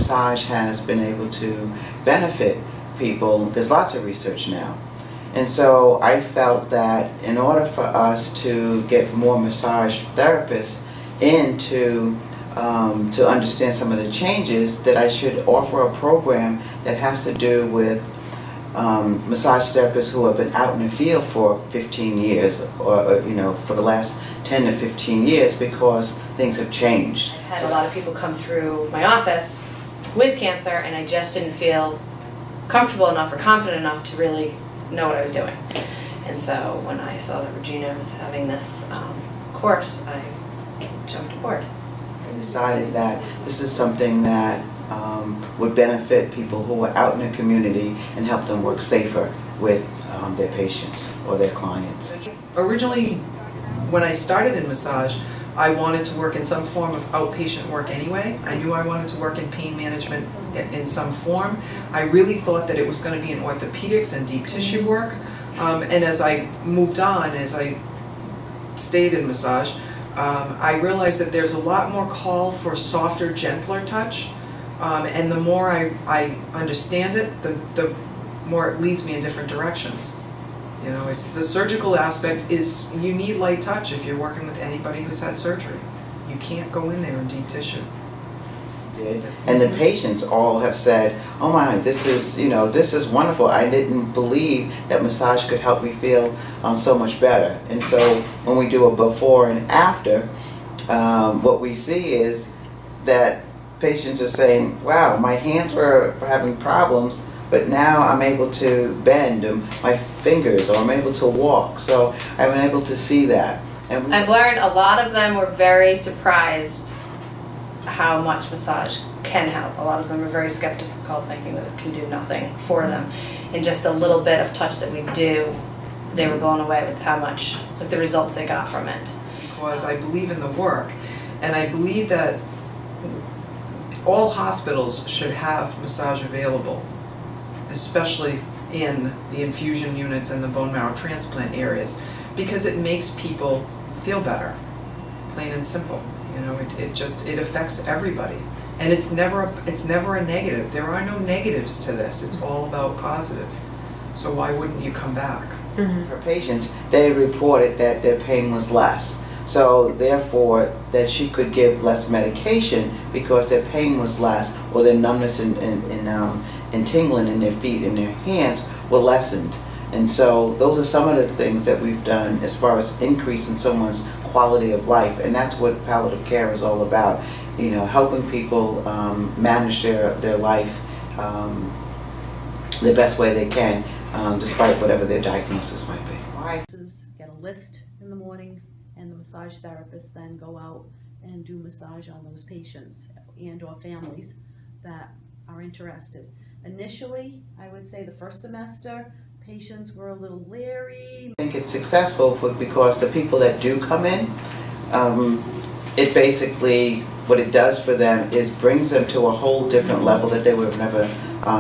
massage has been able to benefit people, there's lots of research now. And so I felt that in order for us to get more massage therapists in to understand some of the changes, that I should offer a program that has to do with massage therapists who have been out in the field for 15 years or for the last 10 to 15 years, because things have changed. I've had a lot of people come through my office with cancer, and I just didn't feel comfortable enough or confident enough to really know what I was doing. And so when I saw that Regina was having this course, I jumped aboard. I decided that this is something that would benefit people who are out in the community and help them work safer with their patients or their clients. Originally, when I started in massage, I wanted to work in some form of outpatient work anyway. I knew I wanted to work in pain management in some form. I really thought that it was going to be in orthopedics and deep tissue work. And as I moved on, as I stayed in massage, I realized that there's a lot more call for softer, gentler touch. And the more I understand it, the more it leads me in different directions. You know, it's the surgical aspect is you need light touch if you're working with anybody who's had surgery. You can't go in there in deep tissue. And the patients all have said, "Oh my, this is wonderful. I didn't believe that massage could help me feel so much better." And so when we do a before and after, what we see is that patients are saying, "Wow, my hands were having problems, but now I'm able to bend my fingers, or I'm able to walk." So I've been able to see that. And I've learned a lot of them were very surprised how much massage can help. A lot of them are very skeptical, thinking that it can do nothing for them. And just a little bit of touch that we do, they were blown away with how much, with the results they got from it. Because I believe in the work, and I believe that all hospitals should have massage available, especially in the infusion units and the bone marrow transplant areas, because it makes people feel better, plain and simple. You know, it affects everybody, and it's never a negative. There are no negatives to this. It's all about positive. So why wouldn't you come back? For patients, they reported that their pain was less. So therefore, that she could give less medication because their pain was less, or their numbness and tingling in their feet and their hands were lessened. And so those are some of the things that we've done as far as increasing someone's quality of life, and that's what palliative care is all about. You know, helping people manage their life the best way they can, despite whatever their diagnosis might be. Get a list in the morning, and the massage therapists then go out and do massage on those patients and or families that are interested. Initially, I would say the first semester, patients were a little leery. I think it's successful because the people that do come in, it basically, what it does for them is brings them to a whole different level that they would have never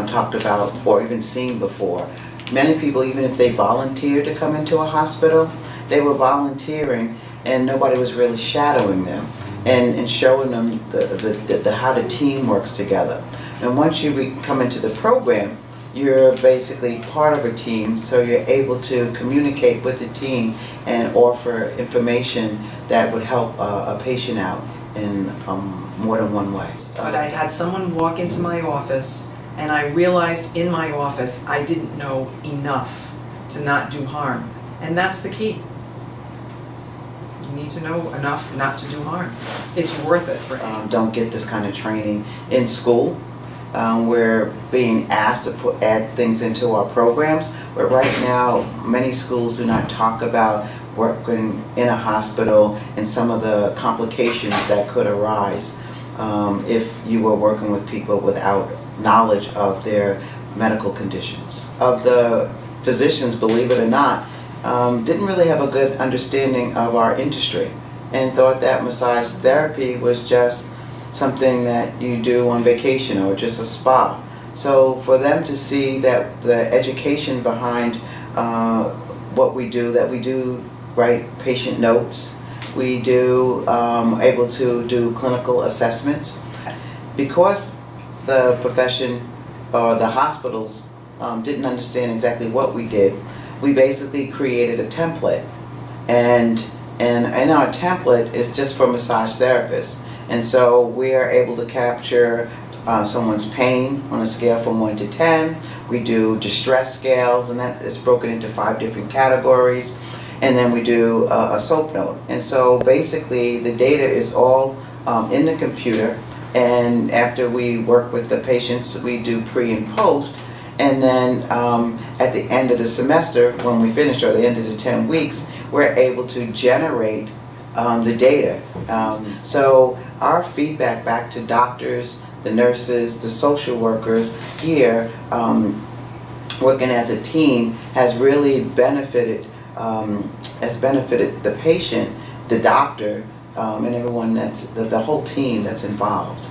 talked about or even seen before. Many people, even if they volunteered to come into a hospital, they were volunteering and nobody was really shadowing them and showing them how the team works together. And once you come into the program, you're basically part of a team, so you're able to communicate with the team and offer information that would help a patient out in more than one way. But I had someone walk into my office, and I realized in my office I didn't know enough to not do harm. And that's the key. You need to know enough not to do harm. It's worth it for anyone. Don't get this kind of training in school. We're being asked to add things into our programs, but right now many schools do not talk about working in a hospital and some of the complications that could arise if you were working with people without knowledge of their medical conditions. Of the physicians, believe it or not, didn't really have a good understanding of our industry and thought that massage therapy was just something that you do on vacation or just a spa. So for them to see that the education behind what we do, that we do write patient notes, we do able to do clinical assessments, because the profession or the hospitals didn't understand exactly what we did, we basically created a template. And in our template is just for massage therapists. And so we are able to capture someone's pain on a scale from 1 to 10. We do distress scales, and that is broken into 5 different categories. And then we do a SOAP note. And so basically the data is all in the computer, and after we work with the patients, we do pre and post. And then at the end of the semester, when we finish, or the end of the 10 weeks, we're able to generate the data. So our feedback back to doctors, the nurses, the social workers here, working as a team, has really benefited the patient, the doctor, and everyone the whole team that's involved.